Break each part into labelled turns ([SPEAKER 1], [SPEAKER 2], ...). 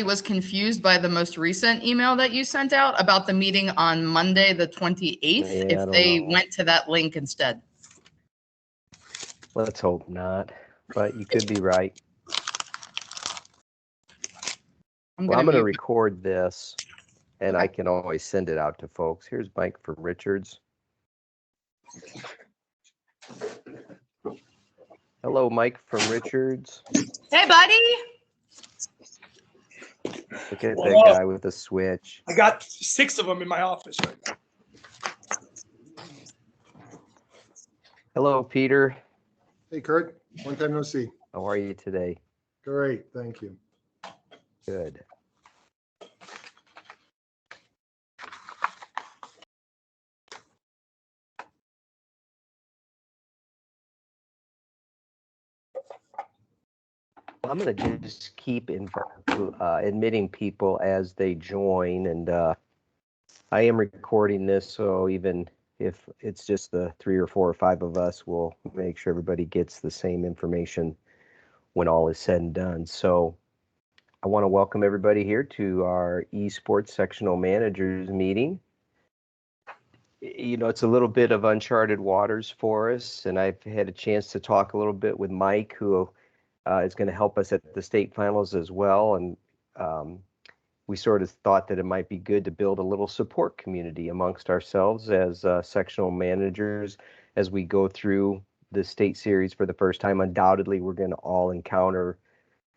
[SPEAKER 1] was confused by the most recent email that you sent out about the meeting on Monday, the 28th, if they went to that link instead.
[SPEAKER 2] Let's hope not, but you could be right. I'm going to record this, and I can always send it out to folks. Here's Mike from Richards. Hello, Mike from Richards.
[SPEAKER 1] Hey, buddy.
[SPEAKER 2] Look at that guy with the switch.
[SPEAKER 3] I got 6 of them in my office right now.
[SPEAKER 2] Hello, Peter.
[SPEAKER 4] Hey, Kurt. Long time no see.
[SPEAKER 2] How are you today?
[SPEAKER 4] Great. Thank you.
[SPEAKER 2] Good. I'm going to just keep admitting people as they join, and I am recording this, so even if it's just the 3 or 4 or 5 of us, we'll make sure everybody gets the same information when all is said and done. So I want to welcome everybody here to our esports sectional managers meeting. You know, it's a little bit of uncharted waters for us, and I've had a chance to talk a little bit with Mike, who is going to help us at the state finals as well. And we sort of thought that it might be good to build a little support community amongst ourselves as sectional managers as we go through the state series for the first time. Undoubtedly, we're going to all encounter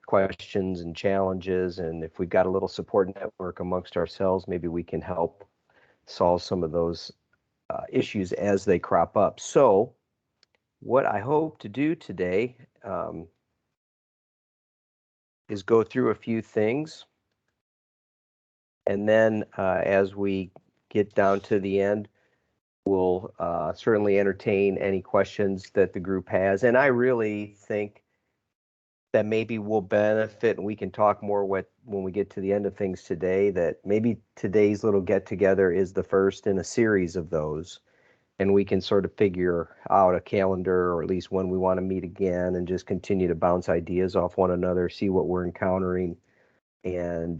[SPEAKER 2] questions and challenges. And if we've got a little support network amongst ourselves, maybe we can help solve some of those issues as they crop up. So what I hope to do today is go through a few things, and then as we get down to the end, we'll certainly entertain any questions that the group has. And I really think that maybe we'll benefit, and we can talk more when we get to the end of things today, that maybe today's little get-together is the first in a series of those, and we can sort of figure out a calendar, or at least when we want to meet again, and just continue to bounce ideas off one another, see what we're encountering. And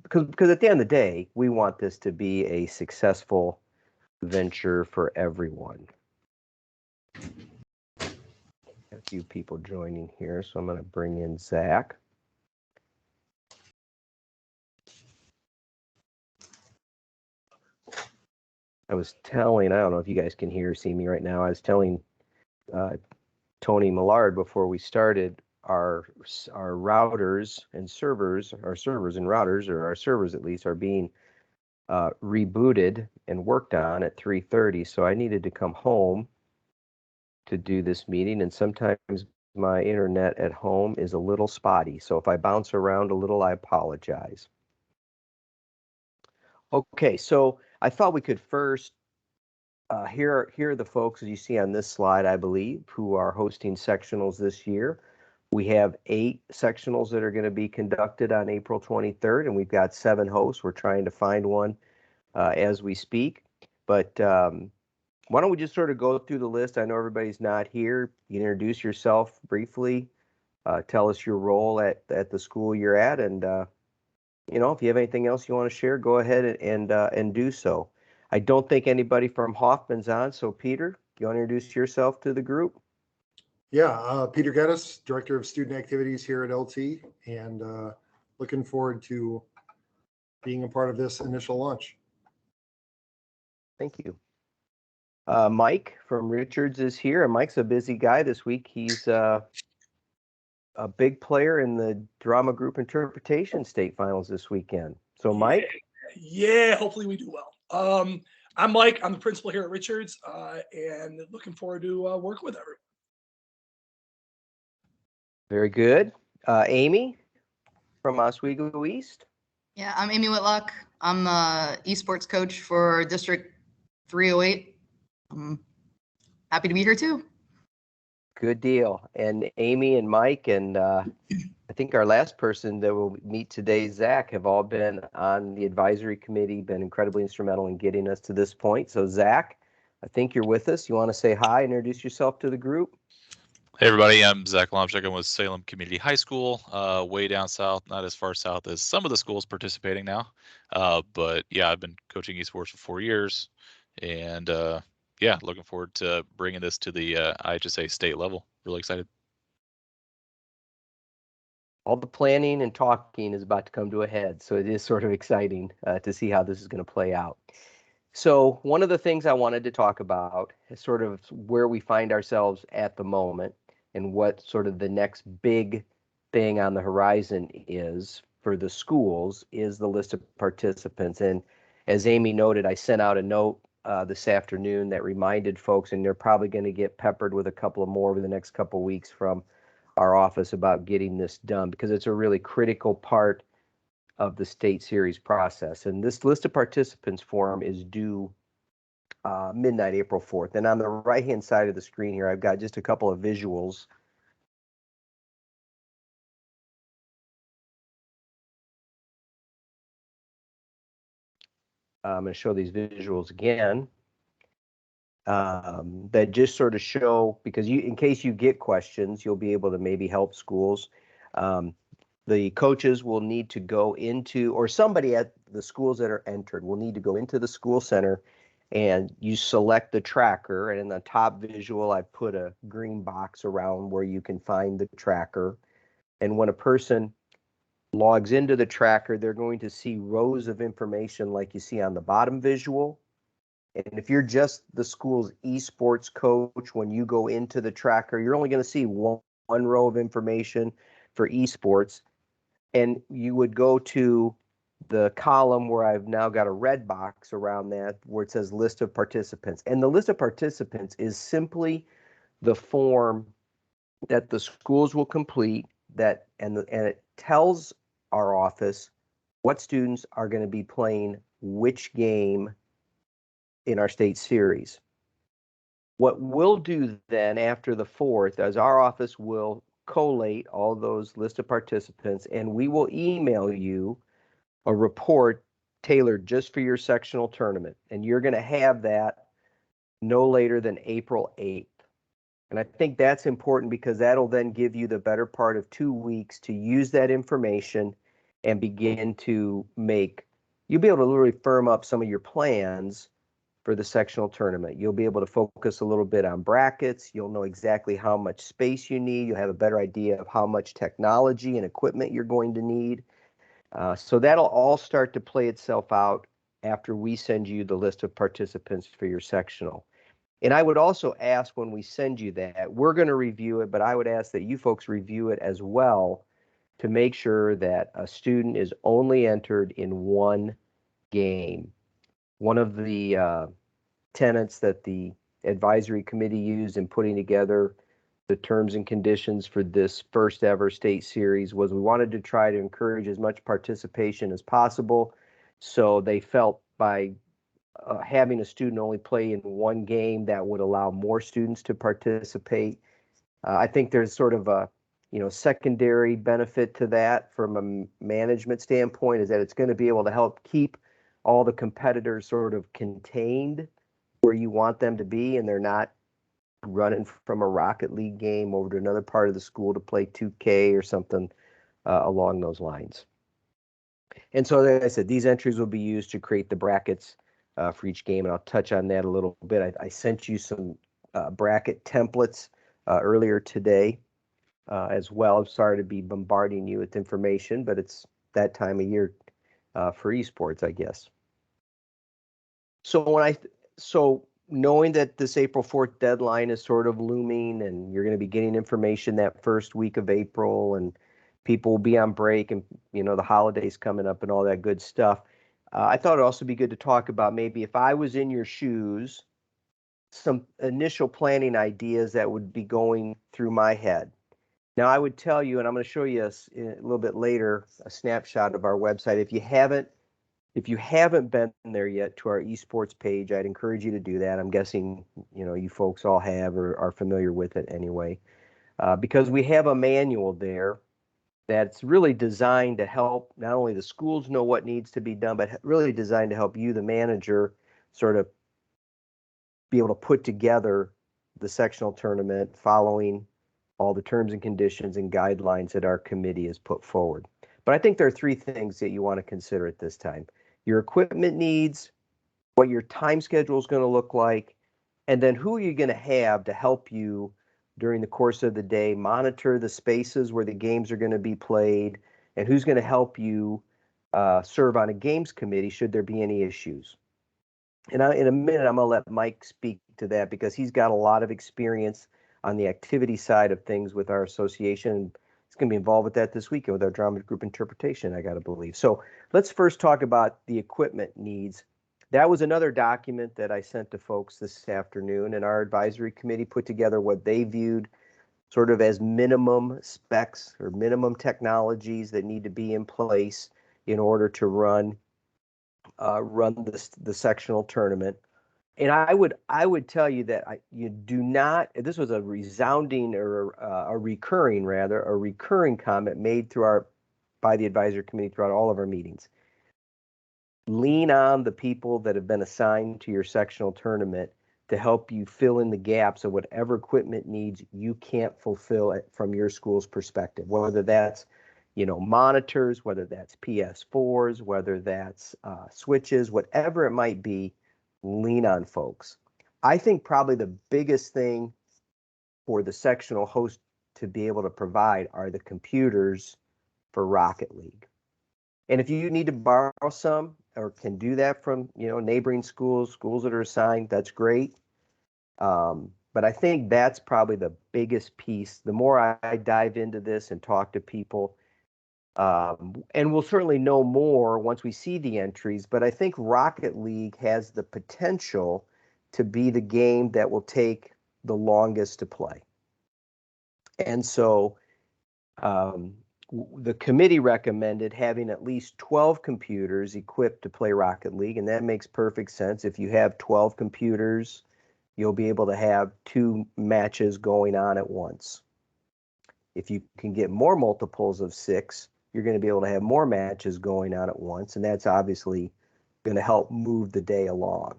[SPEAKER 2] because at the end of the day, we want this to be a successful venture for everyone. A few people joining here, so I'm going to bring in Zach. I was telling, I don't know if you guys can hear or see me right now, I was telling Tony Millard before we started, our routers and servers, our servers and routers, or our servers at least, are being rebooted and worked on at 3:30. So I needed to come home to do this meeting, and sometimes my internet at home is a little spotty. So if I bounce around a little, I apologize. Okay, so I thought we could first here are the folks, as you see on this slide, I believe, who are hosting sectionals this year. We have 8 sectionals that are going to be conducted on April 23rd, and we've got 7 hosts. We're trying to find one as we speak. But why don't we just sort of go through the list? I know everybody's not here. You can introduce yourself briefly. Tell us your role at the school you're at, and you know, if you have anything else you want to share, go ahead and do so. I don't think anybody from Hoffman's on, so Peter, you want to introduce yourself to the group?
[SPEAKER 4] Yeah, Peter Geddes, Director of Student Activities here at LT, and looking forward to being a part of this initial launch.
[SPEAKER 2] Thank you. Mike from Richards is here, and Mike's a busy guy this week. He's a big player in the drama group interpretation state finals this weekend. So Mike?
[SPEAKER 3] Yeah, hopefully we do well. I'm Mike. I'm the principal here at Richards, and looking forward to working with everyone.
[SPEAKER 2] Very good. Amy from Oswego East.
[SPEAKER 1] Yeah, I'm Amy Whitlock. I'm the esports coach for District 308. I'm happy to be here too.
[SPEAKER 2] Good deal. And Amy and Mike and I think our last person that will meet today, Zach, have all been on the advisory committee, been incredibly instrumental in getting us to this point. So Zach, I think you're with us. You want to say hi and introduce yourself to the group?
[SPEAKER 5] Hey everybody, I'm Zach Lomchuk. I'm with Salem Community High School, way down south, not as far south as some of the schools participating now. But yeah, I've been coaching esports for 4 years, and yeah, looking forward to bringing this to the IHSA state level. Really excited.
[SPEAKER 2] All the planning and talking is about to come to a head, so it is sort of exciting to see how this is going to play out. So one of the things I wanted to talk about is sort of where we find ourselves at the moment and what sort of the next big thing on the horizon is for the schools is the list of participants. And as Amy noted, I sent out a note this afternoon that reminded folks, and they're probably going to get peppered with a couple of more over the next couple of weeks from our office about getting this done because it's a really critical part of the state series process. And this list of participants form is due midnight, April 4th. And on the right-hand side of the screen here, I've got just a couple of visuals. I'm going to show these visuals again that just sort of show, because in case you get questions, you'll be able to maybe help schools. The coaches will need to go into, or somebody at the schools that are entered will need to go into the school center and you select the tracker. And in the top visual, I put a green box around where you can find the tracker. And when a person logs into the tracker, they're going to see rows of information like you see on the bottom visual. And if you're just the school's esports coach, when you go into the tracker, you're only going to see one row of information for esports. And you would go to the column where I've now got a red box around that where it says list of participants. And the list of participants is simply the form that the schools will complete and it tells our office what students are going to be playing which game in our state series. What we'll do then after the 4th is our office will collate all those list of participants and we will email you a report tailored just for your sectional tournament. And you're going to have that no later than April 8th. And I think that's important because that'll then give you the better part of 2 weeks to use that information and begin to you'll be able to really firm up some of your plans for the sectional tournament. You'll be able to focus a little bit on brackets. You'll know exactly how much space you need. You'll have a better idea of how much technology and equipment you're going to need. So that'll all start to play itself out after we send you the list of participants for your sectional. And I would also ask when we send you that, we're going to review it, but I would ask that you folks review it as well to make sure that a student is only entered in one game. One of the tenets that the advisory committee used in putting together the terms and conditions for this first ever state series was we wanted to try to encourage as much participation as possible. So they felt by having a student only play in one game that would allow more students to participate. I think there's sort of a secondary benefit to that from a management standpoint is that it's going to be able to help keep all the competitors sort of contained where you want them to be, and they're not running from a Rocket League game over to another part of the school to play 2K or something along those lines. And so, like I said, these entries will be used to create the brackets for each game, and I'll touch on that a little bit. I sent you some bracket templates earlier today as well. I'm sorry to be bombarding you with information, but it's that time of year for esports, I guess. So knowing that this April 4th deadline is sort of looming and you're going to be getting information that first week of April and people will be on break and, the holidays coming up and all that good stuff, I thought it'd also be good to talk about maybe if I was in your shoes, some initial planning ideas that would be going through my head. Now, I would tell you, and I'm going to show you a little bit later, a snapshot of our website. If you haven't been there yet to our esports page, I'd encourage you to do that. I'm guessing, you folks all have or are familiar with it anyway, because we have a manual there that's really designed to help not only the schools know what needs to be done, but really designed to help you, the manager, sort of be able to put together the sectional tournament following all the terms and conditions and guidelines that our committee has put forward. But I think there are three things that you want to consider at this time: your equipment needs, what your time schedule is going to look like, and then who are you going to have to help you during the course of the day monitor the spaces where the games are going to be played, and who's going to help you serve on a games committee should there be any issues. And in a minute, I'm going to let Mike speak to that because he's got a lot of experience on the activity side of things with our association. He's going to be involved with that this weekend with our drama group interpretation, I got to believe. So let's first talk about the equipment needs. That was another document that I sent to folks this afternoon, and our advisory committee put together what they viewed sort of as minimum specs or minimum technologies that need to be in place in order to run the sectional tournament. And I would tell you that you do not. This was a resounding or a recurring comment made by the advisory committee throughout all of our meetings. Lean on the people that have been assigned to your sectional tournament to help you fill in the gaps of whatever equipment needs you can't fulfill it from your school's perspective, whether that's monitors, whether that's PS4s, whether that's switches, whatever it might be. Lean on folks. I think probably the biggest thing for the sectional host to be able to provide are the computers for Rocket League. And if you need to borrow some or can do that from neighboring schools that are assigned, that's great. But I think that's probably the biggest piece. The more I dive into this and talk to people, and we'll certainly know more once we see the entries, but I think Rocket League has the potential to be the game that will take the longest to play. And so the committee recommended having at least 12 computers equipped to play Rocket League, and that makes perfect sense. If you have 12 computers, you'll be able to have 2 matches going on at once. If you can get more multiples of 6, you're going to be able to have more matches going on at once, and that's obviously going to help move the day along.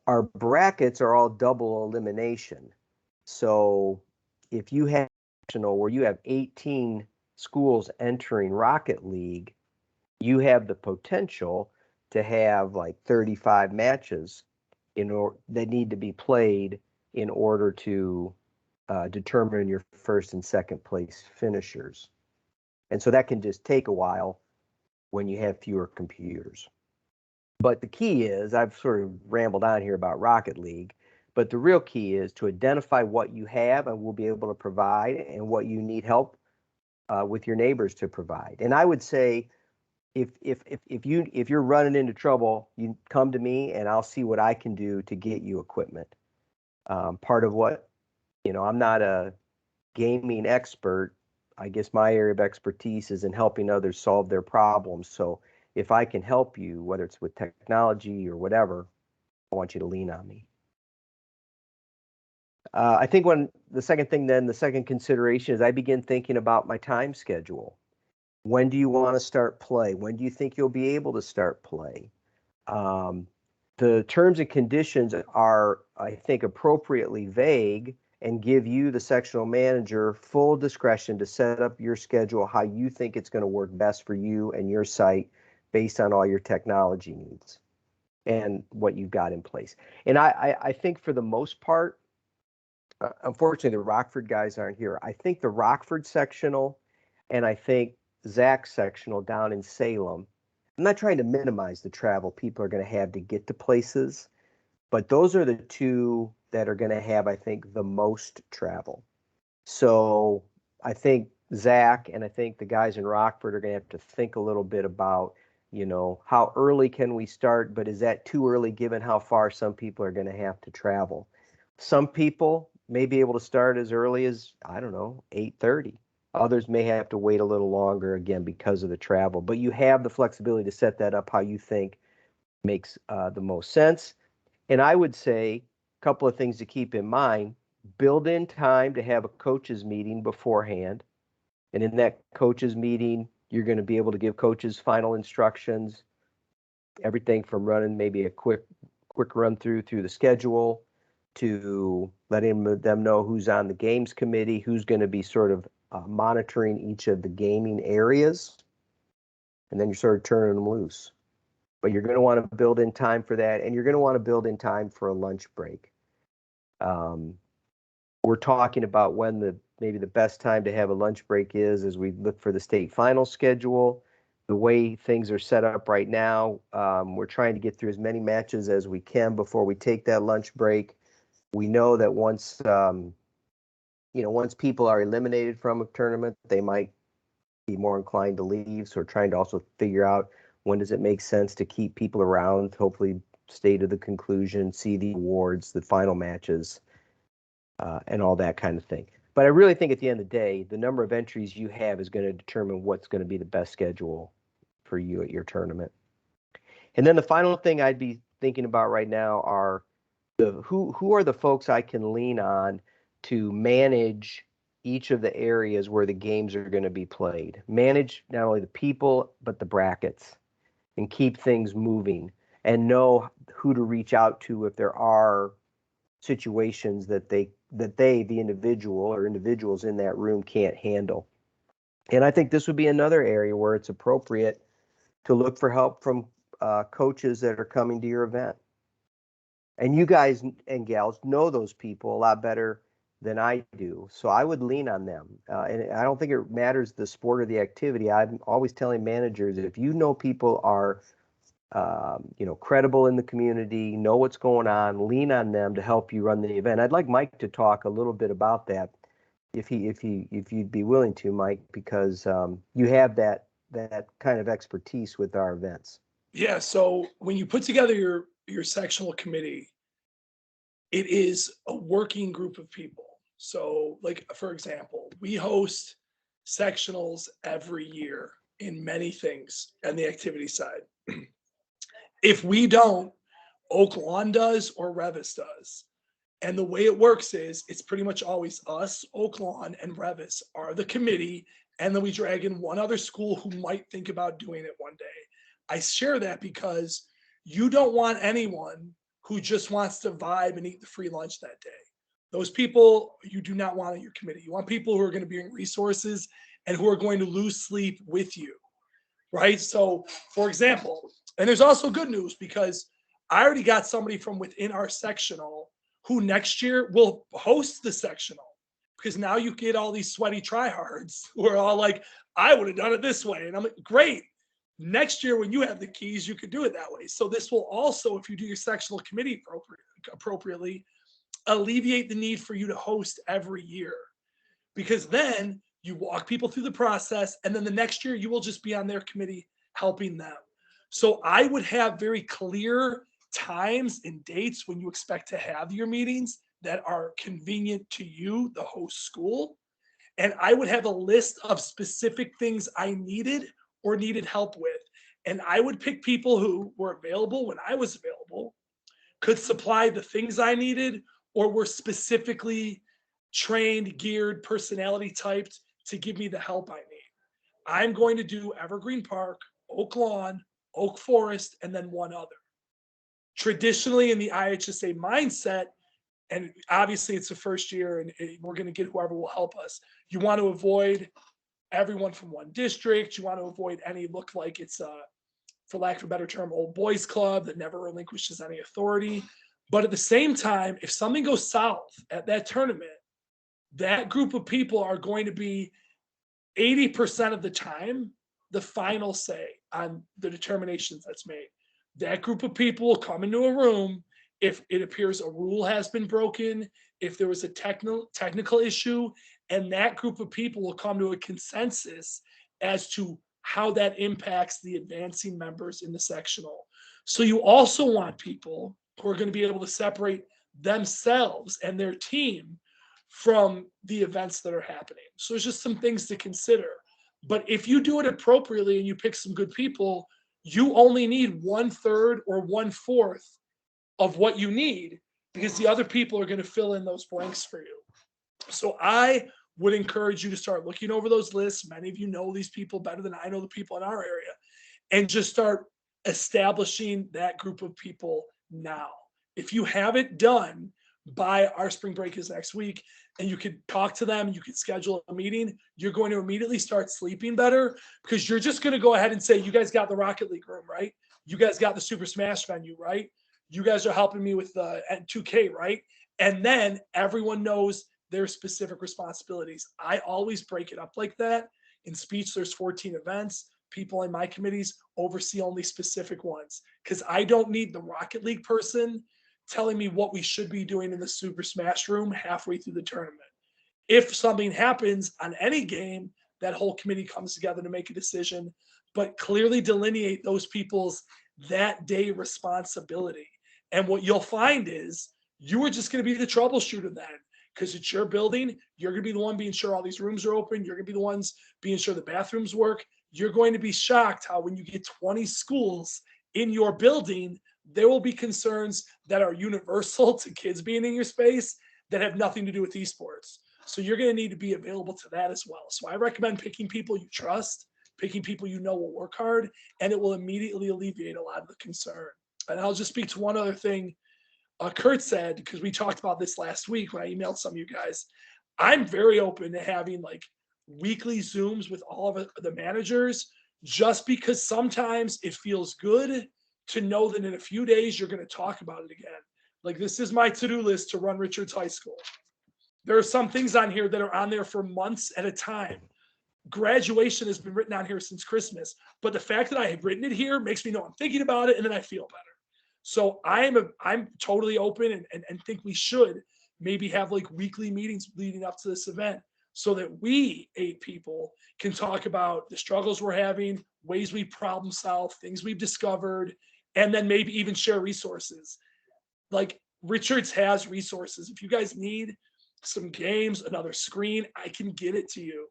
[SPEAKER 2] Our brackets are all double elimination. So if you have where you have 18 schools entering Rocket League, you have the potential to have like 35 matches that need to be played in order to determine your first and second place finishers. And so that can just take a while when you have fewer computers. But the key is, I've sort of rambled on here about Rocket League, but the real key is to identify what you have and will be able to provide and what you need help with your neighbors to provide. And I would say if you're running into trouble, you come to me and I'll see what I can do to get you equipment. Part of what, I'm not a gaming expert. I guess my area of expertise is in helping others solve their problems. So if I can help you, whether it's with technology or whatever, I want you to lean on me. I think the second consideration is I begin thinking about my time schedule. When do you want to start play? When do you think you'll be able to start play? The terms and conditions are, I think, appropriately vague and give you, the sectional manager, full discretion to set up your schedule how you think it's going to work best for you and your site based on all your technology needs and what you've got in place. And I think for the most part, unfortunately, the Rockford guys aren't here. I think the Rockford sectional and I think Zach's sectional down in Salem, I'm not trying to minimize the travel people are going to have to get to places, but those are the two that are going to have, I think, the most travel. So I think Zach and I think the guys in Rockford are going to have to think a little bit about, how early can we start, but is that too early given how far some people are going to have to travel? Some people may be able to start as early as, 8:30. Others may have to wait a little longer, again, because of the travel. But you have the flexibility to set that up how you think makes the most sense. And I would say a couple of things to keep in mind. Build in time to have a coaches meeting beforehand. And in that coaches meeting, you're going to be able to give coaches final instructions, everything from running maybe a quick run through the schedule to letting them know who's on the games committee, who's going to be sort of monitoring each of the gaming areas, and then you're sort of turning them loose. But you're going to want to build in time for that, and you're going to want to build in time for a lunch break. We're talking about when maybe the best time to have a lunch break is as we look for the state final schedule. The way things are set up right now, we're trying to get through as many matches as we can before we take that lunch break. We know that once people are eliminated from a tournament, they might be more inclined to leave. So we're trying to also figure out when does it make sense to keep people around, hopefully stay to the conclusion, see the awards, the final matches, and all that kind of thing. But I really think at the end of the day, the number of entries you have is going to determine what's going to be the best schedule for you at your tournament. And then the final thing I'd be thinking about right now are who are the folks I can lean on to manage each of the areas where the games are going to be played. Manage not only the people, but the brackets, and keep things moving, and know who to reach out to if there are situations that the individual or individuals in that room can't handle. And I think this would be another area where it's appropriate to look for help from coaches that are coming to your event. And you guys and gals know those people a lot better than I do. So I would lean on them. And I don't think it matters the sport or the activity. I'm always telling managers, if you know people are credible in the community, know what's going on, lean on them to help you run the event. I'd like Mike to talk a little bit about that, if you'd be willing to, Mike, because you have that kind of expertise with our events.
[SPEAKER 3] Yeah. So when you put together your sectional committee, it is a working group of people. So, like, for example, we host sectionals every year in many things on the activity side. If we don't, Oak Lawn does or Revis does. And the way it works is it's pretty much always us, Oak Lawn, and Revis are the committee. And then we drag in one other school who might think about doing it one day. I share that because you don't want anyone who just wants to vibe and eat the free lunch that day. Those people you do not want on your committee. You want people who are going to bring resources and who are going to lose sleep with you, right? So, for example, and there's also good news because I already got somebody from within our sectional who next year will host the sectional, because now you get all these sweaty tryhards who are all like, I would have done it this way. And I'm like, great. Next year, when you have the keys, you could do it that way. So this will also, if you do your sectional committee appropriately, alleviate the need for you to host every year, because then you walk people through the process, and then the next year you will just be on their committee helping them. So I would have very clear times and dates when you expect to have your meetings that are convenient to you, the host school. And I would have a list of specific things I needed or needed help with. And I would pick people who were available when I was available, could supply the things I needed, or were specifically trained, geared, personality typed to give me the help I need. I'm going to do Evergreen Park, Oak Lawn, Oak Forest, and then one other. Traditionally in the IHSA mindset, and obviously it's the first year and we're going to get whoever will help us, you want to avoid everyone from one district. You want to avoid any look like it's for lack of a better term, old boys club that never relinquishes any authority. But at the same time, if something goes south at that tournament, that group of people are going to be 80% of the time the final say on the determinations that's made. That group of people will come into a room if it appears a rule has been broken, if there was a technical issue, and that group of people will come to a consensus as to how that impacts the advancing members in the sectional. So you also want people who are going to be able to separate themselves and their team from the events that are happening. So there's just some things to consider. But if you do it appropriately and you pick some good people, you only need 1/3 or 1/4 of what you need, because the other people are going to fill in those blanks for you. So I would encourage you to start looking over those lists. Many of you know these people better than I know the people in our area, and just start establishing that group of people now. If you have it done by our spring break is next week, and you could talk to them, you could schedule a meeting, you're going to immediately start sleeping better, because you're just going to go ahead and say, you guys got the Rocket League room, right? You guys got the Super Smash venue, right? You guys are helping me with the 2K, right? And then everyone knows their specific responsibilities. I always break it up like that. In speech, there's 14 events. People in my committees oversee only specific ones, because I don't need the Rocket League person telling me what we should be doing in the Super Smash room halfway through the tournament. If something happens on any game, that whole committee comes together to make a decision, but clearly delineate those people's that day responsibility. And what you'll find is you are just going to be the troubleshooter then, because it's your building. You're going to be the one being sure all these rooms are open. You're going to be the ones being sure the bathrooms work. You're going to be shocked how when you get 20 schools in your building, there will be concerns that are universal to kids being in your space that have nothing to do with esports. So you're going to need to be available to that as well. So I recommend picking people you trust, picking people you know will work hard, and it will immediately alleviate a lot of the concern. And I'll just speak to one other thing Kurt said, because we talked about this last week when I emailed some of you guys. I'm very open to having like weekly Zooms with all of the managers, just because sometimes it feels good to know that in a few days you're going to talk about it again. Like, this is my to-do list to run Richards High School. There are some things on here that are on there for months at a time. Graduation has been written on here since Christmas, but the fact that I have written it here makes me know I'm thinking about it, and then I feel better. So I'm totally open and think we should maybe have like weekly meetings leading up to this event, so that we 8 people can talk about the struggles we're having, ways we problem solve, things we've discovered, and then maybe even share resources. Like, Richards has resources. If you guys need some games, another screen, I can get it to you.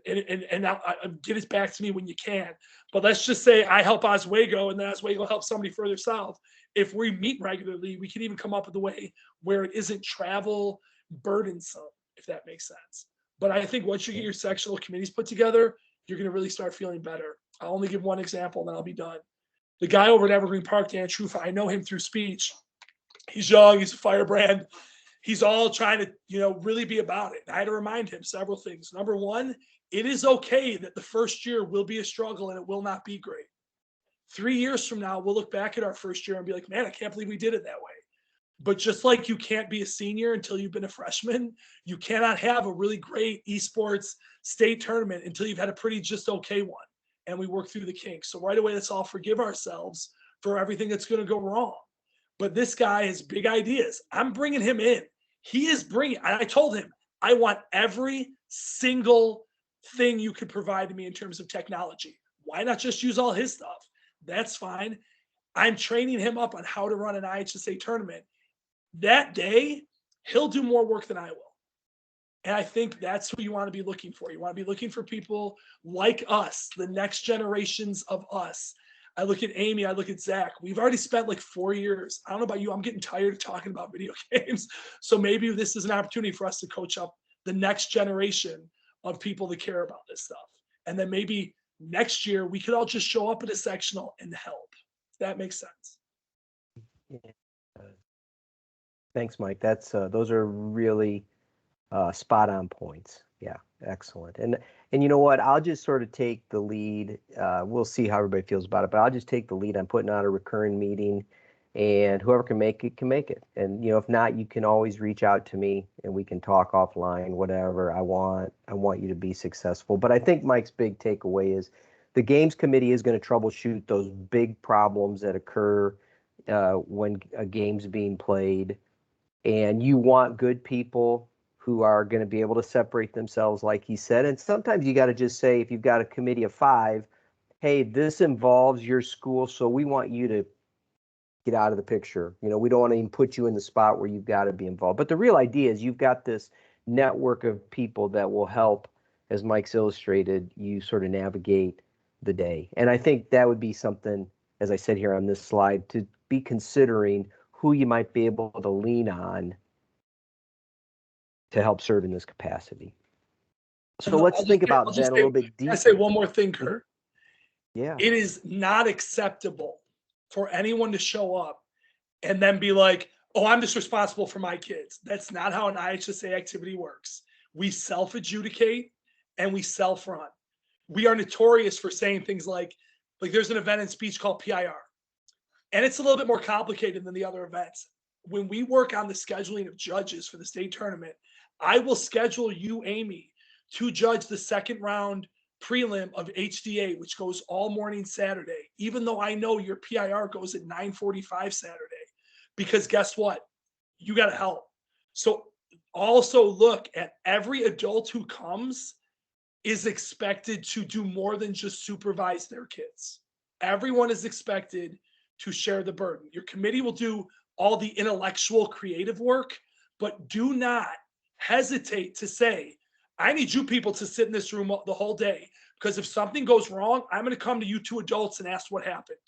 [SPEAKER 3] And I'll get it back to me when you can. But let's just say I help Oswego, and then Oswego helps somebody further south. If we meet regularly, we can even come up with a way where it isn't travel burdensome, if that makes sense. But I think once you get your sectional committees put together, you're going to really start feeling better. I'll only give one example, and then I'll be done. The guy over at Evergreen Park, Dan Trufa, I know him through speech. He's young, he's a firebrand. He's all trying to, really be about it. I had to remind him several things. Number one, it is okay that the first year will be a struggle and it will not be great. 3 years from now, we'll look back at our first year and be like, man, I can't believe we did it that way. But just like you can't be a senior until you've been a freshman, you cannot have a really great esports state tournament until you've had a pretty just okay one. And we work through the kinks. So right away, let's all forgive ourselves for everything that's going to go wrong. But this guy has big ideas. I'm bringing him in. He is bringing, I told him, I want every single thing you could provide to me in terms of technology. Why not just use all his stuff? That's fine. I'm training him up on how to run an IHSA tournament. That day, he'll do more work than I will. And I think that's who you want to be looking for. You want to be looking for people like us, the next generations of us. I look at Amy, I look at Zach. We've already spent like 4 years. I don't know about you. I'm getting tired of talking about video games. So maybe this is an opportunity for us to coach up the next generation of people that care about this stuff. And then maybe next year we could all just show up at a sectional and help. If that makes sense.
[SPEAKER 2] Yeah. Thanks, Mike. That's those are really spot on points. Yeah, excellent. And you know what? I'll just sort of take the lead. We'll see how everybody feels about it, but I'll just take the lead on putting out a recurring meeting, and whoever can make it can make it. And if not, you can always reach out to me and we can talk offline. Whatever I want you to be successful. But I think Mike's big takeaway is the games committee is going to troubleshoot those big problems that occur when a game's being played, and you want good people who are going to be able to separate themselves, like he said. And sometimes you got to just say, if you've got a committee of 5, hey, this involves your school, so we want you to get out of the picture. We don't want to even put you in the spot where you've got to be involved. But the real idea is you've got this network of people that will help, as Mike's illustrated, you sort of navigate the day. And I think that would be something, as I said here on this slide, to be considering who you might be able to lean on to help serve in this capacity. So let's think about that a little bit deeper.
[SPEAKER 3] Can I say one more thing, Kurt?
[SPEAKER 2] Yeah.
[SPEAKER 3] It is not acceptable for anyone to show up and then be like, oh, I'm just responsible for my kids. That's not how an IHSA activity works. We self-adjudicate and we self-run. We are notorious for saying things like there's an event in speech called PIR, and it's a little bit more complicated than the other events. When we work on the scheduling of judges for the state tournament, I will schedule you, Amy, to judge the second round prelim of HDA, which goes all morning Saturday, even though I know your PIR goes at 9:45 Saturday, because guess what? You got to help. So also look at every adult who comes is expected to do more than just supervise their kids. Everyone is expected to share the burden. Your committee will do all the intellectual creative work, but do not hesitate to say, I need you people to sit in this room the whole day, because if something goes wrong, I'm going to come to you two adults and ask what happened.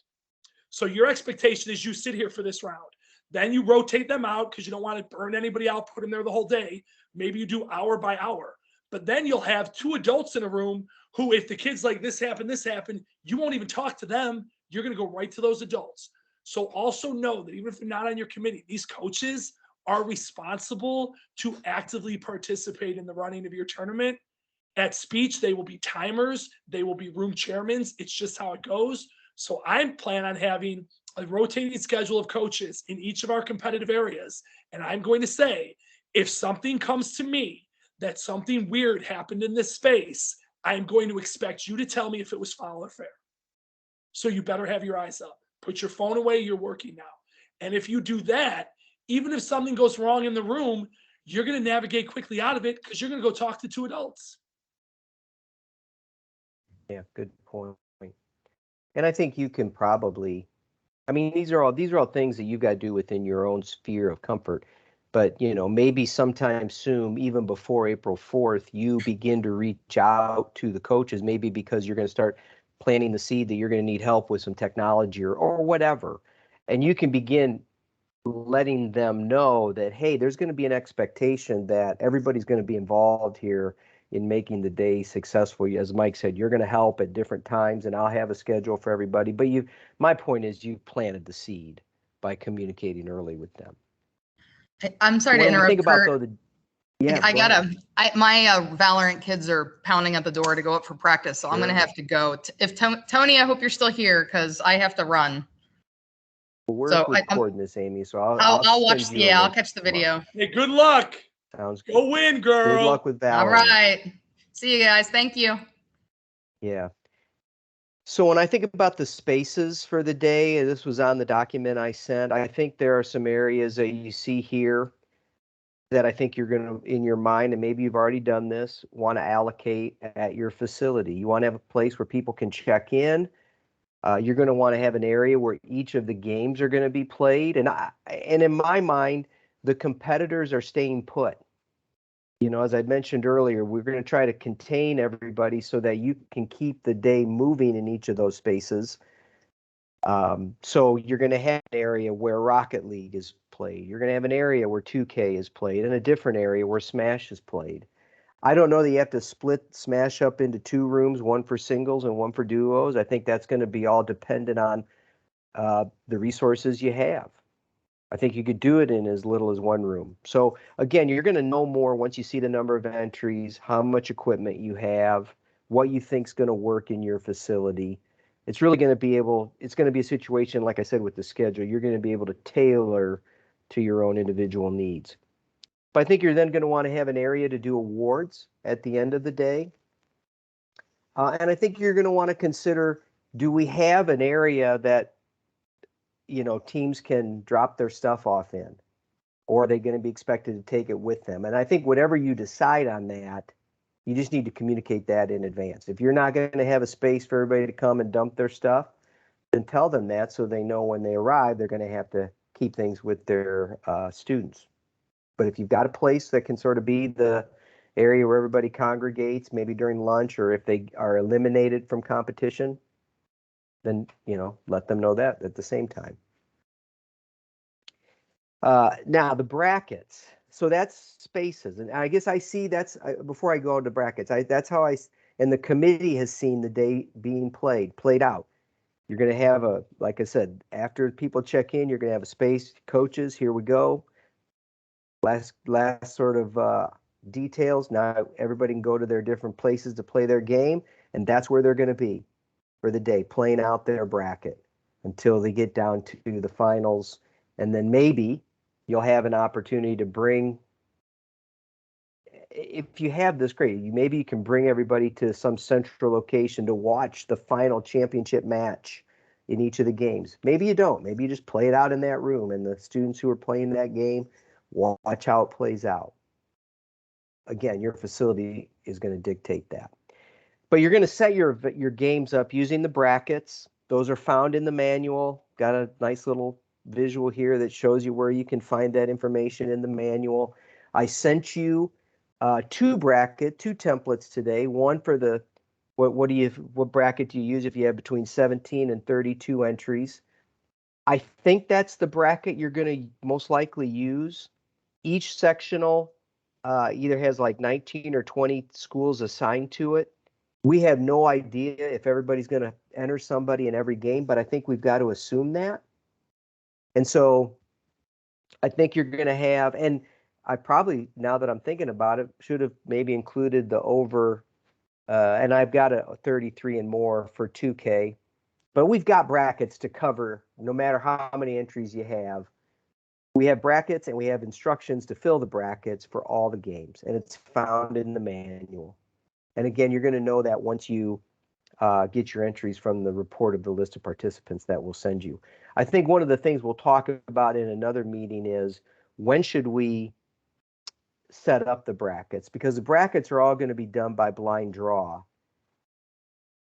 [SPEAKER 3] So your expectation is you sit here for this round. Then you rotate them out because you don't want to burn anybody out, put them there the whole day. Maybe you do hour by hour. But then you'll have two adults in a room who, if the kid's like, this happened, you won't even talk to them. You're going to go right to those adults. So also know that even if they're not on your committee, these coaches are responsible to actively participate in the running of your tournament. At speech, they will be timers. They will be room chairmen. It's just how it goes. So I'm planning on having a rotating schedule of coaches in each of our competitive areas. And I'm going to say, if something comes to me that something weird happened in this space, I'm going to expect you to tell me if it was foul or fair. So you better have your eyes up. Put your phone away. You're working now. And if you do that, even if something goes wrong in the room, you're going to navigate quickly out of it because you're going to go talk to two adults.
[SPEAKER 2] Yeah, good point. And I think you can probably, I mean, these are all things that you got to do within your own sphere of comfort. But, maybe sometime soon, even before April 4th, you begin to reach out to the coaches, maybe because you're going to start planting the seed that you're going to need help with some technology or whatever. And you can begin letting them know that, hey, there's going to be an expectation that everybody's going to be involved here in making the day successful. As Mike said, you're going to help at different times, and I'll have a schedule for everybody. But my point is, you planted the seed by communicating early with them.
[SPEAKER 1] I'm sorry to
[SPEAKER 2] When you
[SPEAKER 1] interrupt,
[SPEAKER 2] think about
[SPEAKER 1] Kurt.
[SPEAKER 2] yeah,
[SPEAKER 1] I
[SPEAKER 2] go ahead.
[SPEAKER 1] my Valorant kids are pounding at the door to go up for practice, so I'm gonna
[SPEAKER 2] Sure.
[SPEAKER 1] have to go. If Tony, I hope you're still here because I have to run.
[SPEAKER 2] We're
[SPEAKER 1] So
[SPEAKER 2] recording this, Amy, so
[SPEAKER 1] I'll watch.
[SPEAKER 2] send you a
[SPEAKER 1] Yeah, I'll
[SPEAKER 2] link
[SPEAKER 1] catch the
[SPEAKER 2] tomorrow.
[SPEAKER 1] video.
[SPEAKER 3] Hey, good luck.
[SPEAKER 2] Sounds good.
[SPEAKER 3] Go win, girl.
[SPEAKER 2] Good luck with Valorant.
[SPEAKER 1] All right. See you guys. Thank you.
[SPEAKER 2] Yeah. So when I think about the spaces for the day, this was on the document I sent, I think there are some areas that you see here that I think you're going to, in your mind, and maybe you've already done this, want to allocate at your facility. You want to have a place where people can check in. You're going to want to have an area where each of the games are going to be played. And in my mind, the competitors are staying put. As I mentioned earlier, we're going to try to contain everybody so that you can keep the day moving in each of those spaces. So you're going to have an area where Rocket League is played. You're going to have an area where 2K is played and a different area where Smash is played. I don't know that you have to split Smash up into two rooms, one for singles and one for duos. I think that's going to be all dependent on the resources you have. I think you could do it in as little as one room. So again, you're going to know more once you see the number of entries, how much equipment you have, what you think is going to work in your facility. It's really going to be it's going to be a situation, like I said, with the schedule, you're going to be able to tailor to your own individual needs. But I think you're then going to want to have an area to do awards at the end of the day. And I think you're going to want to consider, do we have an area that teams can drop their stuff off in, or are they going to be expected to take it with them? And I think whatever you decide on that, you just need to communicate that in advance. If you're not going to have a space for everybody to come and dump their stuff, then tell them that so they know when they arrive, they're going to have to keep things with their students. But if you've got a place that can sort of be the area where everybody congregates, maybe during lunch, or if they are eliminated from competition, then, let them know that at the same time. Now the brackets. So that's spaces. And I guess I see before I go to brackets, that's how and the committee has seen the day being played out. You're going to have like I said, after people check in, you're going to have a space. Coaches, here we go. Last sort of details. Now everybody can go to their different places to play their game, and that's where they're going to be for the day, playing out their bracket until they get down to the finals. And then maybe you'll have an opportunity to bring, if you have this, great, maybe you can bring everybody to some central location to watch the final championship match in each of the games. Maybe you don't. Maybe you just play it out in that room, and the students who are playing that game watch how it plays out. Again, your facility is going to dictate that. But you're going to set your games up using the brackets. Those are found in the manual. Got a nice little visual here that shows you where you can find that information in the manual. I sent you two templates today. One for the what bracket do you use if you have between 17 and 32 entries? I think that's the bracket you're going to most likely use. Each sectional either has like 19 or 20 schools assigned to it. We have no idea if everybody's going to enter somebody in every game, but I think we've got to assume that. And so I think you're going to have, and I probably, now that I'm thinking about it, should have maybe included the over, and I've got a 33 and more for 2K, but we've got brackets to cover no matter how many entries you have. We have brackets and we have instructions to fill the brackets for all the games, and it's found in the manual. And again, you're going to know that once you get your entries from the report of the list of participants that we'll send you. I think one of the things we'll talk about in another meeting is when should we set up the brackets, because the brackets are all going to be done by blind draw.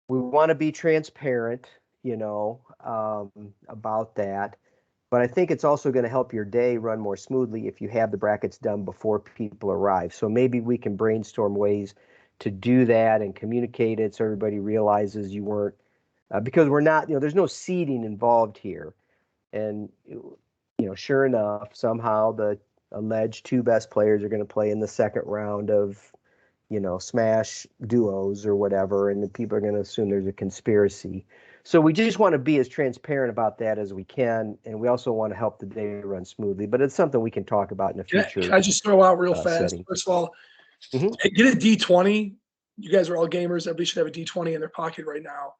[SPEAKER 2] We want to be transparent, about that. But I think it's also going to help your day run more smoothly if you have the brackets done before people arrive. So maybe we can brainstorm ways to do that and communicate it so everybody realizes you weren't, because we're not, there's no seeding involved here. And, sure enough, somehow the alleged two best players are going to play in the second round of, Smash duos or whatever, and the people are going to assume there's a conspiracy. So we just want to be as transparent about that as we can, and we also want to help the day run smoothly. But it's something we can talk about in the future.
[SPEAKER 3] Can I just throw out real fast?
[SPEAKER 2] Setting.
[SPEAKER 3] First of all, get a D20. You guys are all gamers. Everybody should have a D20 in their pocket right now.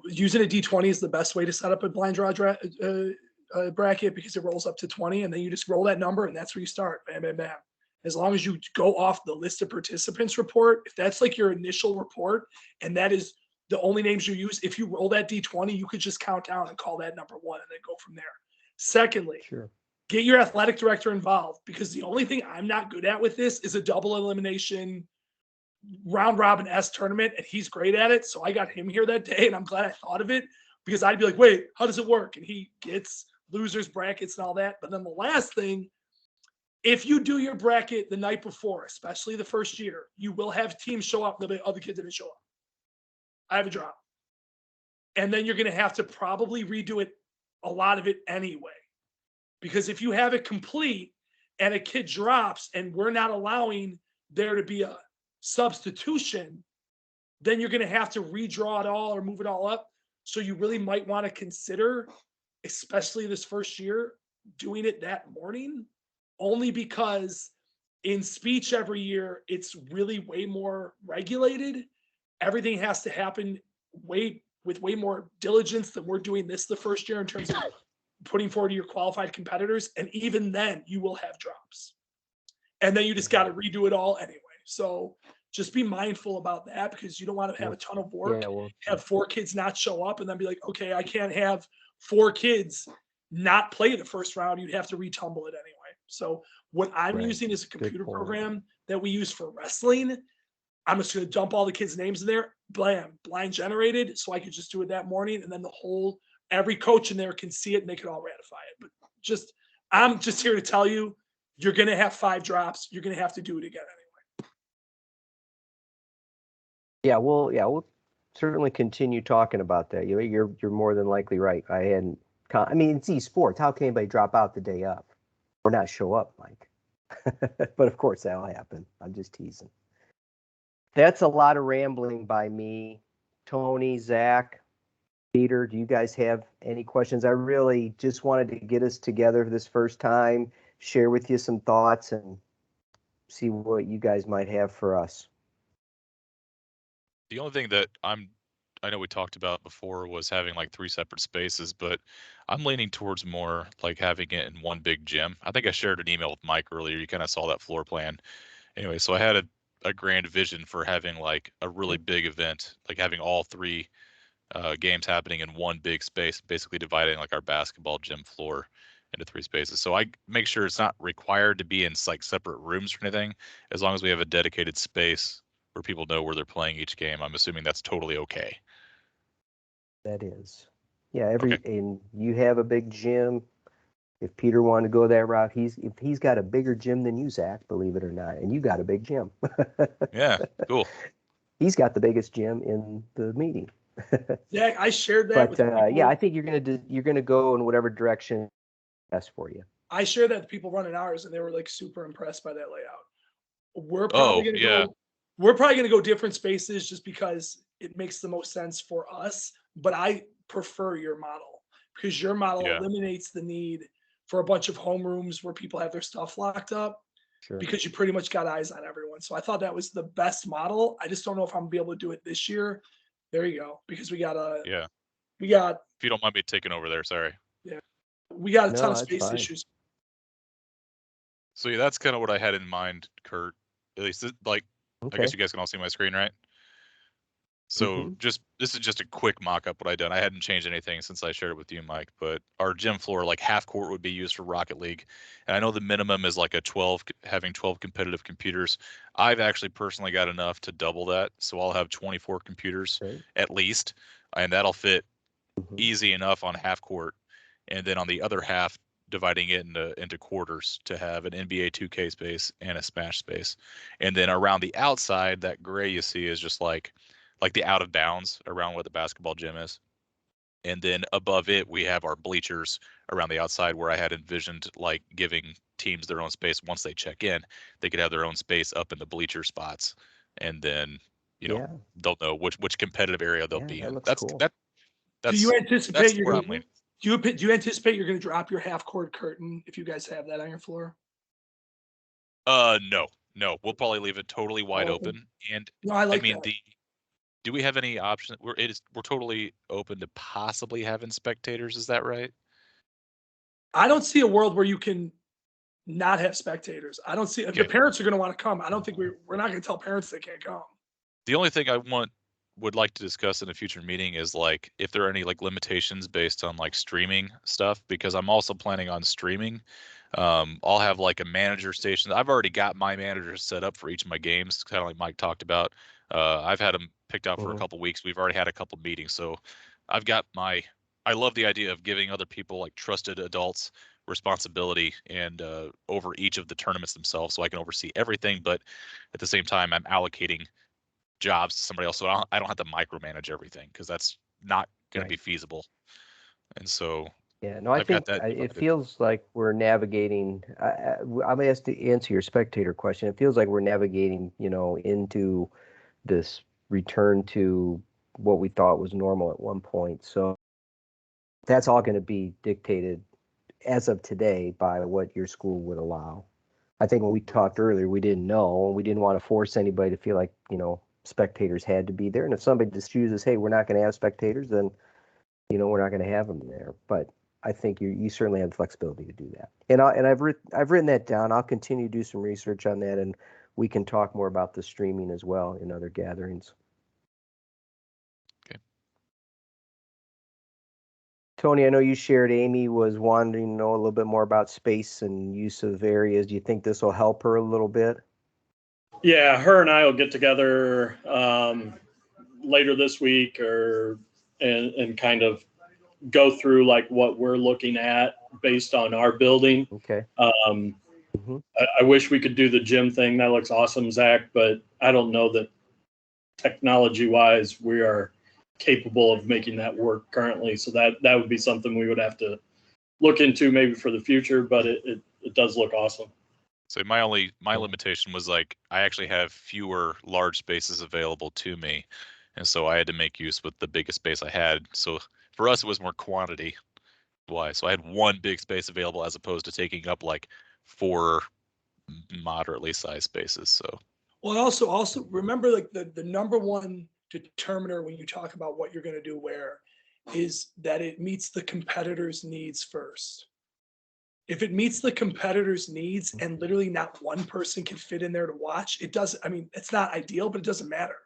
[SPEAKER 3] Using a D20 is the best way to set up a blind draw bracket, because it rolls up to 20, and then you just roll that number, and that's where you start. Bam, bam, bam. As long as you go off the list of participants report, if that's like your initial report, and that is the only names you use, if you roll that D20, you could just count down and call that number one and then go from there. Secondly, get your athletic director involved, because the only thing I'm not good at with this is a double elimination round robin S tournament, and he's great at it. So I got him here that day, and I'm glad I thought of it, because I'd be like, wait, how does it work? And he gets losers brackets and all that. But then the last thing, if you do your bracket the night before, especially the first year, you will have teams show up that the other kid didn't show up. I have a drop. And then you're going to have to probably redo it, a lot of it anyway. Because if you have it complete and a kid drops and we're not allowing there to be a substitution, then you're going to have to redraw it all or move it all up. So you really might want to consider, especially this first year, doing it that morning, only because in speech every year, it's really way more regulated. Everything has to happen with way more diligence than we're doing this the first year in terms of putting forward your qualified competitors. And even then you will have drops. And then you just got to redo it all anyway. So just be mindful about that, because you don't want to have a ton of work, have 4 kids not show up, and then be like, okay, I can't have 4 kids not play the first round. You'd have to retumble it anyway. So what I'm using is a computer program that we use for wrestling. I'm just going to dump all the kids' names in there, blam, blind generated, so I could just do it that morning, and then every coach in there can see it and they can all ratify it. But I'm just here to tell you, you're going to have 5 drops. You're going to have to do it again anyway.
[SPEAKER 2] Yeah, we'll certainly continue talking about that. You're more than likely right. It's esports. How can anybody drop out the day up or not show up, Mike? But of course that'll happen. I'm just teasing. That's a lot of rambling by me, Tony, Zach. Peter, do you guys have any questions? I really just wanted to get us together this first time, share with you some thoughts, and see what you guys might have for us.
[SPEAKER 5] The only thing that I know we talked about before was having like 3 separate spaces, but I'm leaning towards more like having it in one big gym. I think I shared an email with Mike earlier. You kind of saw that floor plan. Anyway, so I had a grand vision for having like a really big event, like having all 3 games happening in one big space, basically dividing like our basketball gym floor into 3 spaces. So I make sure it's not required to be in like separate rooms or anything, as long as we have a dedicated space where people know where they're playing each game. I'm assuming that's totally okay.
[SPEAKER 2] That is. Yeah,
[SPEAKER 5] Okay.
[SPEAKER 2] and you have a big gym. If Peter wanted to go that route, if he's got a bigger gym than you, Zach, believe it or not, and you got a big gym.
[SPEAKER 5] Yeah, cool.
[SPEAKER 2] He's got the biggest gym in the meeting.
[SPEAKER 3] Zach, I shared that with people.
[SPEAKER 2] Yeah, I think you're gonna go in whatever direction best for you.
[SPEAKER 3] I shared that with people running ours, and they were like super impressed by that layout. We're
[SPEAKER 5] Oh,
[SPEAKER 3] probably gonna
[SPEAKER 5] yeah.
[SPEAKER 3] go. We're probably gonna go different spaces just because it makes the most sense for us. But I prefer your model because your model
[SPEAKER 5] Yeah.
[SPEAKER 3] eliminates the need for a bunch of homerooms where people have their stuff locked up
[SPEAKER 2] Sure.
[SPEAKER 3] because you pretty much got eyes on everyone. So I thought that was the best model. I just don't know if I'm gonna be able to do it this year. There you go. Because we got
[SPEAKER 5] Yeah.
[SPEAKER 3] we got
[SPEAKER 5] If you don't mind me taking over there, sorry.
[SPEAKER 3] we got a
[SPEAKER 2] No,
[SPEAKER 3] ton of
[SPEAKER 2] that's
[SPEAKER 3] space
[SPEAKER 2] fine.
[SPEAKER 3] issues.
[SPEAKER 5] So yeah, that's kind of what I had in mind, Kurt. At least like I
[SPEAKER 2] Okay.
[SPEAKER 5] guess you guys can all see my screen, right? So this is just a quick mock-up what I done. I hadn't changed anything since I shared it with you, Mike. But our gym floor, like half court, would be used for Rocket League, and I know the minimum is like having 12 competitive computers. I've actually personally got enough to double that, so I'll have 24 computers
[SPEAKER 2] Great.
[SPEAKER 5] at least, and that'll fit
[SPEAKER 2] Mhm.
[SPEAKER 5] easy enough on half court, and then on the other half, dividing it into quarters to have an NBA 2K space and a Smash space, and then around the outside, that gray you see is just like the out of bounds around what the basketball gym is, and then above it we have our bleachers around the outside where I had envisioned like giving teams their own space once they check in. They could have their own space up in the bleacher spots, and then
[SPEAKER 2] Yeah.
[SPEAKER 5] they'll know which competitive area they'll
[SPEAKER 2] Yeah,
[SPEAKER 5] be
[SPEAKER 2] that
[SPEAKER 5] in.
[SPEAKER 2] looks cool.
[SPEAKER 3] Do you
[SPEAKER 5] That's
[SPEAKER 3] anticipate you're
[SPEAKER 5] where
[SPEAKER 3] gonna
[SPEAKER 5] I'm leaning.
[SPEAKER 3] do you anticipate you're gonna drop your half court curtain if you guys have that on your floor?
[SPEAKER 5] No. We'll probably leave it totally wide
[SPEAKER 3] Okay.
[SPEAKER 5] open. And
[SPEAKER 3] No, I
[SPEAKER 5] I
[SPEAKER 3] like
[SPEAKER 5] mean,
[SPEAKER 3] that.
[SPEAKER 5] do we have any option? We're totally open to possibly having spectators. Is that right?
[SPEAKER 3] I don't see a world where you can not have spectators. I don't see if the
[SPEAKER 5] Okay.
[SPEAKER 3] parents are gonna want to come. I don't think we're not gonna tell parents they can't come.
[SPEAKER 5] The only thing I would like to discuss in a future meeting is like if there are any like limitations based on like streaming stuff, because I'm also planning on streaming. I'll have like a manager station. I've already got my managers set up for each of my games, kind of like Mike talked about. I've had them picked out for a
[SPEAKER 2] Mhm.
[SPEAKER 5] couple weeks. We've already had a couple meetings, so I've got my. I love the idea of giving other people like trusted adults responsibility and over each of the tournaments themselves, so I can oversee everything. But at the same time, I'm allocating jobs to somebody else, so I don't have to micromanage everything because that's not going to be
[SPEAKER 2] Right.
[SPEAKER 5] feasible. And so
[SPEAKER 2] Yeah, no, I
[SPEAKER 5] I've got
[SPEAKER 2] think
[SPEAKER 5] that
[SPEAKER 2] it
[SPEAKER 5] divided.
[SPEAKER 2] feels like we're navigating. I'm asked to answer your spectator question. It feels like we're navigating, into this return to what we thought was normal at one point. So that's all going to be dictated as of today by what your school would allow. I think when we talked earlier, we didn't know, and we didn't want to force anybody to feel like, spectators had to be there. And if somebody just chooses, hey, we're not going to have spectators, then we're not going to have them there. But I think you certainly have the flexibility to do that. And I've written that down. I'll continue to do some research on that, and we can talk more about the streaming as well in other gatherings.
[SPEAKER 5] Okay.
[SPEAKER 2] Tony, I know you shared Amy was wanting to know a little bit more about space and use of areas. Do you think this will help her a little bit?
[SPEAKER 6] Yeah, her and I will get together later this week and kind of go through like what we're looking at based on our building.
[SPEAKER 2] Okay.
[SPEAKER 6] I wish we could do the gym thing. That looks awesome, Zach, but I don't know that technology wise we are capable of making that work currently. So that would be something we would have to look into maybe for the future, but it does look awesome.
[SPEAKER 5] So my limitation was like I actually have fewer large spaces available to me, And so I had to make use with the biggest space I had. So for us, it was more quantity wise. So I had one big space available as opposed to taking up like 4 moderately sized spaces. So
[SPEAKER 3] Well, and also remember, like the number one determiner when you talk about what you're going to do where is that it meets the competitor's needs first. If it meets the competitor's needs and literally not one person can fit in there to watch, it doesn't, I mean, it's not ideal, but it doesn't matter.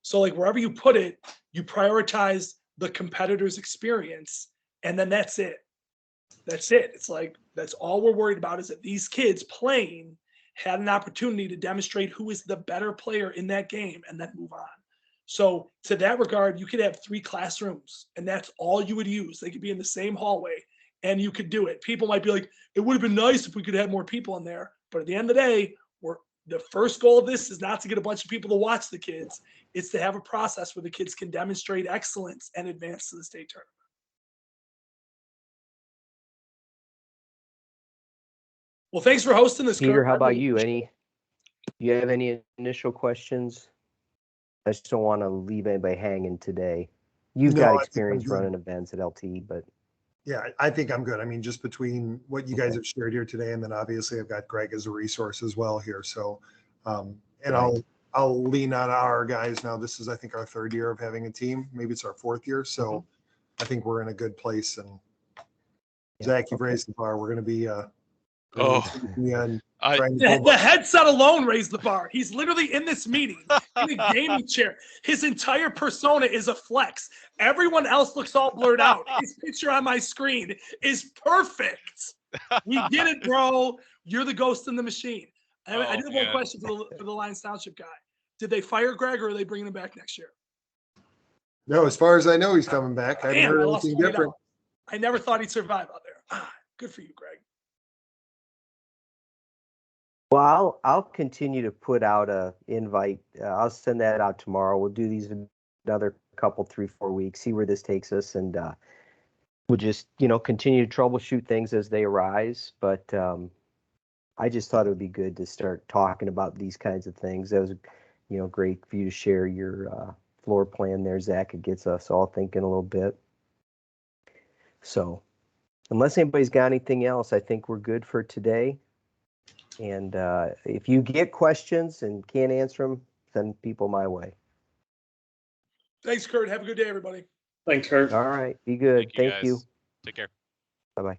[SPEAKER 3] So like wherever you put it, you prioritize the competitor's experience, and then that's it. That's it. It's like, that's all we're worried about, is that these kids playing had an opportunity to demonstrate who is the better player in that game and then move on. So to that regard, you could have 3 classrooms and that's all you would use. They could be in the same hallway and you could do it. People might be like, it would have been nice if we could have more people in there. But at the end of the day, the first goal of this is not to get a bunch of people to watch the kids. It's to have a process where the kids can demonstrate excellence and advance to the state tournament. Well, thanks for hosting this,
[SPEAKER 2] Peter,
[SPEAKER 3] Kurt.
[SPEAKER 2] how about you? You have any initial questions? I just don't want to leave anybody hanging today. You've
[SPEAKER 4] No,
[SPEAKER 2] got
[SPEAKER 4] I think I'm
[SPEAKER 2] experience
[SPEAKER 4] good.
[SPEAKER 2] running events at LT, but
[SPEAKER 4] Yeah, I think I'm good. I mean, just between what you guys have shared here today, and then obviously I've got Greg as a resource as well here. So, and
[SPEAKER 2] Right.
[SPEAKER 4] I'll lean on our guys now. This is, I think, our 3rd year of having a team. Maybe it's our 4th year. So I think we're in a good place. And
[SPEAKER 2] Yeah,
[SPEAKER 4] Zach, you've
[SPEAKER 2] okay.
[SPEAKER 4] raised the bar. We're going to be,
[SPEAKER 5] Oh. I
[SPEAKER 4] trying to
[SPEAKER 3] The headset alone raised the bar. He's literally in this meeting in a gaming chair. His entire persona is a flex. Everyone else looks all blurred out. His picture on my screen is perfect. We get it, bro. You're the ghost in the machine. I do have one question for the Lions Township guy. Did they fire Greg or are they bringing him back next year?
[SPEAKER 4] No, as far as I know, he's coming back. I haven't
[SPEAKER 3] Damn,
[SPEAKER 4] heard
[SPEAKER 3] I lost
[SPEAKER 4] anything
[SPEAKER 3] $20.
[SPEAKER 4] different.
[SPEAKER 3] I never thought he'd survive out there. Good for you, Greg.
[SPEAKER 2] Well, I'll continue to put out a invite. I'll send that out tomorrow. We'll do these another couple, 3-4 weeks, see where this takes us, and we'll just continue to troubleshoot things as they arise. But I just thought it would be good to start talking about these kinds of things. That was great for you to share your floor plan there, Zach. It gets us all thinking a little bit. So unless anybody's got anything else, I think we're good for today. And if you get questions and can't answer them, send people my way.
[SPEAKER 3] Thanks, Kurt. Have a good day, everybody.
[SPEAKER 6] Thanks, Kurt.
[SPEAKER 2] All right. Be good. Thank you.
[SPEAKER 5] Take care.
[SPEAKER 2] Bye-bye.